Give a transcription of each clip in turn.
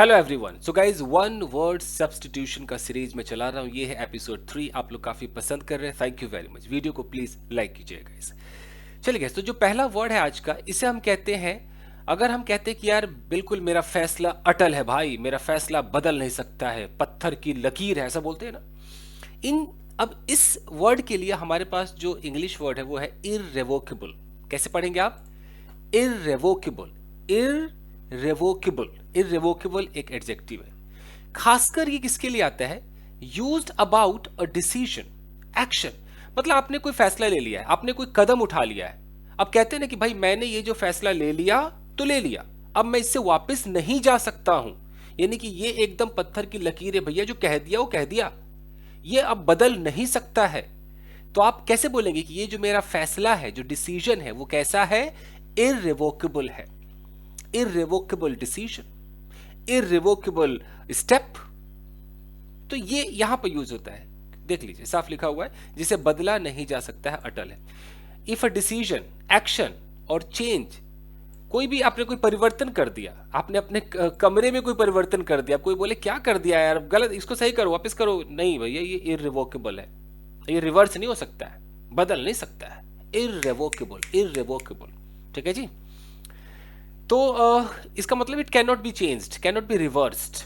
Hello everyone. So guys, one word substitution का series में चला रहा हूँ। ये है एपिसोड 3। आप लोग काफी पसंद कर रहे हैं, thank you very much. Video को प्लीज लाइक कीजिएगा गाइज। चलिए गाइज, तो जो पहला वर्ड है आज का, इसे हम कहते हैं, अगर हम कहते हैं कि यार बिल्कुल मेरा फैसला अटल है भाई, मेरा फैसला बदल नहीं सकता है, पत्थर की लकीर है, ऐसा बोलते हैं ना। इन अब इस वर्ड के लिए हमारे पास जो इंग्लिश वर्ड है वो है इररेवोकेबल। कैसे पढ़ेंगे आप? इररेवोकेबल। इररेवोकेबल। इररेवोकेबल एक एडजेक्टिव है। खासकर ये किसके लिए आता है? Used about a decision, action. मतलब आपने कोई फैसला ले लिया है, आपने कोई कदम उठा लिया है। अब कहते हैं ना कि भाई मैंने ये जो फैसला ले लिया तो ले लिया, अब मैं इससे वापस नहीं जा सकता हूं। यानी कि ये एकदम पत्थर की लकीर है भैया, जो कह दिया वो कह दिया, ये अब बदल नहीं सकता है। तो आप कैसे बोलेंगे कि ये जो मेरा फैसला है, जो डिसीजन है, वो कैसा है? इररिवोकेबल है। Irrevocable decision, irrevocable step. तो ये यहां पर यूज होता है। देख लीजिए, साफ लिखा हुआ है, जिसे बदला नहीं जा सकता है, अटल है। इफ अ डिसीजन, एक्शन और चेंज, कोई भी आपने कोई परिवर्तन कर दिया, आपने अपने कमरे में कोई परिवर्तन कर दिया, कोई बोले क्या कर दिया यार, गलत, इसको सही करो, वापस करो, नहीं भैया ये इररिवोकेबल है, ये रिवर्स नहीं हो सकता है, बदल नहीं सकता है। Irrevocable, irrevocable. ठीक है जी। तो इसका मतलब it can not be changed, can not be reversed.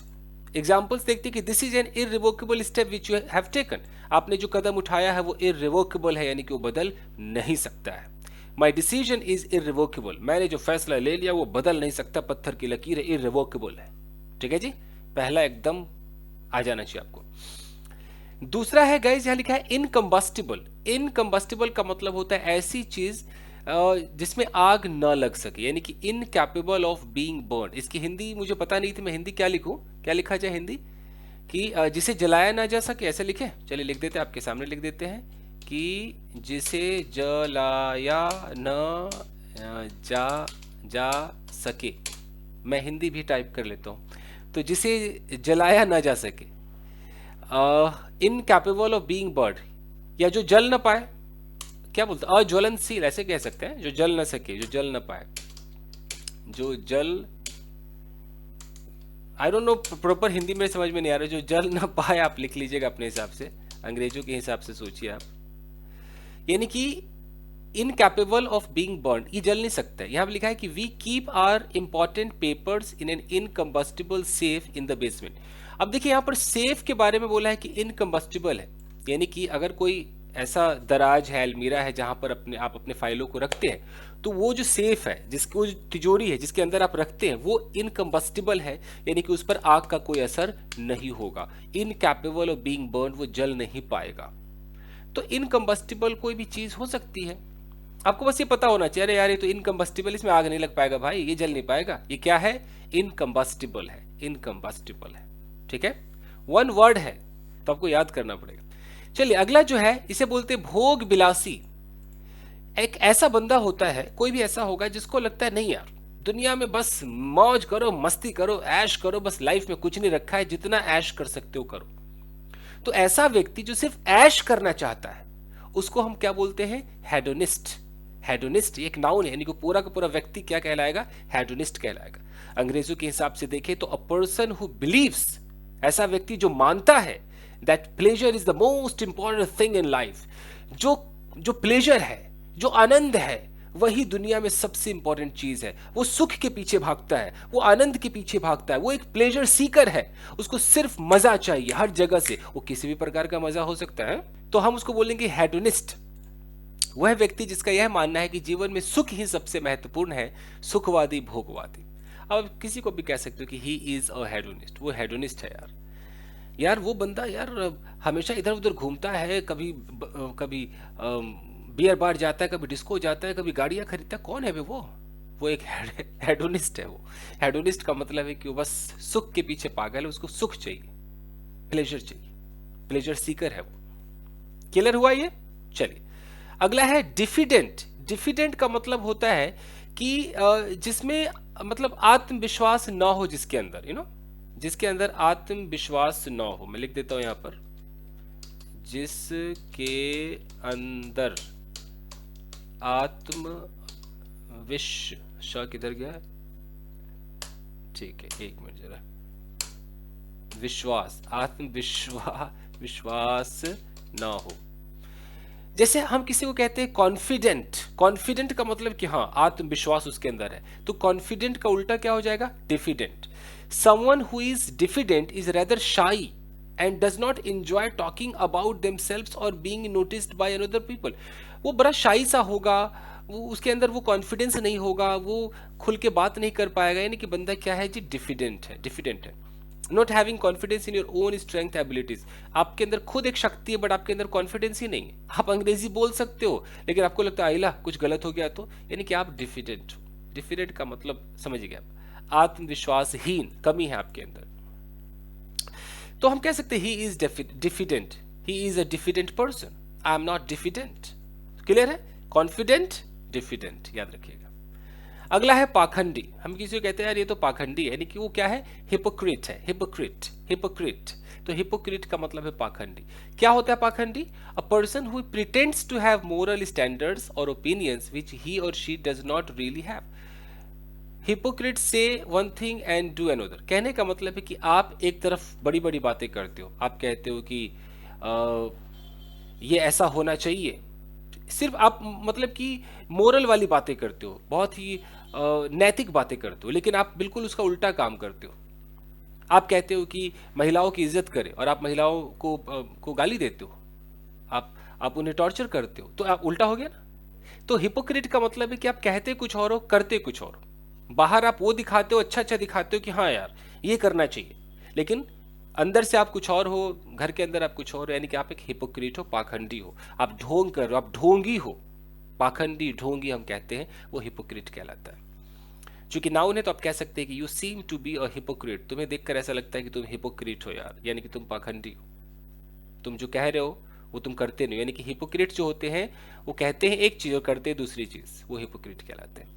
Examples देखते हैं कि this is an irrevocable step which you have taken. आपने जो कदम उठाया है वो इररिवोकेबल है, यानी कि वो बदल नहीं सकता है। माई डिसीजन इज इररिवोकेबल, मैंने जो फैसला ले लिया वो बदल नहीं सकता, पत्थर की लकीर है, इररिवोकेबल है। ठीक है जी, पहला एकदम आ जाना चाहिए आपको। दूसरा है गाइस, यहां लिखा है इनकम्बस्टिबल। इनकम्बस्टिबल का मतलब होता है ऐसी चीज जिसमें आग न लग सके, यानी कि इनकैपेबल ऑफ बीइंग बर्न। इसकी हिंदी मुझे पता नहीं थी, मैं हिंदी क्या लिखूं, क्या लिखा जाए हिंदी? कि जिसे जलाया ना जा सके, ऐसे लिखे। चलिए लिख देते हैं, आपके सामने लिख देते हैं कि जिसे जलाया न जा जा सके। मैं हिंदी भी टाइप कर लेता हूं। तो जिसे जलाया ना जा सके, इनकैपेबल ऑफ बीइंग बर्ड, या जो जल न पाए, क्या बोलते हैं, अज्वलनशील ऐसे कह सकते हैं, जो जल न सके, जो जल न पाए, जो जल, I don't know proper Hindi में समझ में नहीं आ रहा, जो जल न पाए आप लिख लीजिएगा अपने हिसाब से, अंग्रेजों के हिसाब से सोचिए आप। यानी कि इनकैपेबल ऑफ बीइंग बर्न, ये जल नहीं सकता है। यहां पर लिखा है कि we keep our important papers in an incombustible safe in the basement. अब देखिए यहां पर सेफ के बारे में बोला है कि इनकम्बस्टिबल है, यानी कि अगर कोई ऐसा दराज है, अलमीरा है, जहां पर आप अपने फाइलों को रखते हैं, तो वो जो सेफ है, जिसकी वो जो तिजोरी है जिसके अंदर आप रखते हैं, वो इनकम्बस्टिबल है, यानी कि उस पर आग का कोई असर नहीं होगा। इनकैपेबल ऑफ बीइंग बर्न, वो जल नहीं पाएगा। तो इनकम्बस्टिबल कोई भी चीज हो सकती है, आपको बस ये पता होना चाहिए, अरे यार ये तो इनकम्बस्टिबल, इसमें आग नहीं लग पाएगा भाई, ये जल नहीं पाएगा, ये क्या है? इनकम्बस्टिबल है, इनकम्बस्टिबल है। ठीक है, वन वर्ड है तो आपको याद करना पड़ेगा। चलिए अगला जो है, इसे बोलते भोग बिलासी। एक ऐसा बंदा होता है, कोई भी ऐसा होगा जिसको लगता है नहीं यार, दुनिया में बस मौज करो, मस्ती करो, ऐश करो, बस लाइफ में कुछ नहीं रखा है, जितना ऐश कर सकते हो करो। तो ऐसा व्यक्ति जो सिर्फ ऐश करना चाहता है, उसको हम क्या बोलते हैं? हेडोनिस्ट। हेडोनिस्ट एक नाउन है, यानी कि पूरा का पूरा व्यक्ति क्या कहलाएगा? हेडोनिस्ट कहलाएगा। अंग्रेजों के हिसाब से देखें तो अ पर्सन हु बिलीव्स, ऐसा व्यक्ति जो मानता है that pleasure is the most important thing in life. जो जो प्लेजर है, जो आनंद है, वही दुनिया में सबसे इंपॉर्टेंट चीज है। वो सुख के पीछे भागता है, वो आनंद के पीछे भागता है, वो एक प्लेजर सीकर है। उसको सिर्फ मजा चाहिए हर जगह से, वो किसी भी प्रकार का मजा हो सकता है। तो हम उसको बोलेंगे हेडोनिस्ट। वह व्यक्ति जिसका यह मानना है कि जीवन में सुख ही सबसे महत्वपूर्ण है, सुखवादी, भोगवादी। अब किसी को भी कह सकते हो कि ही इज अ हेडोनिस्ट, वो हेडोनिस्ट है यार। यार वो बंदा यार हमेशा इधर उधर घूमता है, कभी कभी बियर बार जाता है, कभी डिस्को जाता है, कभी गाड़ियां खरीदता है, कौन है वो एक हेडोनिस्ट है। वो हेडोनिस्ट का मतलब है कि वो बस सुख के पीछे पागल है, उसको सुख चाहिए, प्लेजर चाहिए, प्लेजर सीकर है वो। क्लियर हुआ ये? चलिए अगला है डिफिडेंट। डिफिडेंट का मतलब होता है कि जिसमें मतलब आत्मविश्वास ना हो, जिसके अंदर जिसके अंदर आत्मविश्वास ना हो। मैं लिख देता हूं यहां पर, जिसके अंदर आत्मविश्वास किधर गया? ठीक है, एक मिनट जरा, विश्वास, विश्वास ना हो। जैसे हम किसी को कहते हैं कॉन्फिडेंट, कॉन्फिडेंट का मतलब कि हाँ आत्मविश्वास उसके अंदर है, तो कॉन्फिडेंट का उल्टा क्या हो जाएगा? Diffident. Someone who is diffident is rather shy and does not enjoy talking about themselves और being noticed by another people. वो बड़ा शाई सा होगा, वो उसके अंदर वो कॉन्फिडेंस नहीं होगा, वो खुल के बात नहीं कर पाएगा, यानी कि बंदा क्या है जी? डिफिडेंट है, डिफिडेंट है। Not having confidence in your own strength abilities, आपके अंदर खुद एक शक्ति है बट आपके अंदर कॉन्फिडेंस ही नहीं है। आप अंग्रेजी बोल सकते हो लेकिन आपको लगता है आइला कुछ गलत हो गया तो, यानी कि आप डिफिडेंट हो। डिफिडेंट का मतलब समझिए आप, आत्मविश्वासहीन, कमी है आपके अंदर। तो हम कह सकते हैं he is diffident, he is a diffident person, I am not diffident. Clear है? कॉन्फिडेंट, डिफिडेंट, याद रखिएगा। अगला है पाखंडी। हम किसी को कहते हैं यार ये तो पाखंडी है, यानी कि वो क्या है? हिपोक्रिट है, हिपोक्रिट, हिपोक्रिट। तो हिपोक्रिट का मतलब है पाखंडी। क्या होता है पाखंडी? A person who pretends to have moral standards और ओपिनियंस व्हिच ही और she does not really have. Hypocrite say one thing and do another. कहने का मतलब है कि आप एक तरफ बड़ी बड़ी बातें करते हो, आप कहते हो कि ये ऐसा होना चाहिए, सिर्फ आप मतलब कि मोरल वाली बातें करते हो, बहुत ही नैतिक बातें करते हो, लेकिन आप बिल्कुल उसका उल्टा काम करते हो। आप कहते हो कि महिलाओं की इज्जत करें और आप महिलाओं को गाली देते हो, आप उन्हें टॉर्चर करते हो, तो आप उल्टा हो गया ना। तो हिपोक्रिट का मतलब है कि आप कहते कुछ और हो, करते कुछ और हो। बाहर आप वो दिखाते हो, अच्छा अच्छा दिखाते हो कि हाँ यार ये करना चाहिए, लेकिन अंदर से आप कुछ और हो, घर के अंदर आप कुछ और हो, यानी कि आप एक हिपोक्रिट हो, पाखंडी हो, आप ढोंग कर रहे हो, आप ढोंगी हो। पाखंडी, ढोंगी हम कहते हैं, वो हिपोक्रिट कहलाता है। चूंकि नाउन है तो आप कह सकते हैं कि you seem to be a hypocrite, तुम्हें देखकर ऐसा लगता है कि तुम हिपोक्रिट हो यार, यानी कि तुम पाखंडी हो, तुम जो कह रहे हो वो तुम करते नहीं, यानी कि हिपोक्रिट जो होते हैं वो कहते हैं एक चीज और करते हैं दूसरी चीज, वो हिपोक्रिट कहलाते हैं।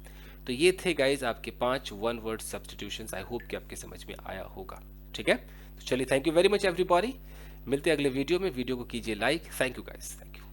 तो ये थे गाइज आपके 5 one word substitutions. I hope कि आपके समझ में आया होगा। ठीक है, तो चलिए, thank you very much everybody. मिलते हैं अगले वीडियो में। वीडियो को कीजिए like. Thank you guys, thank you.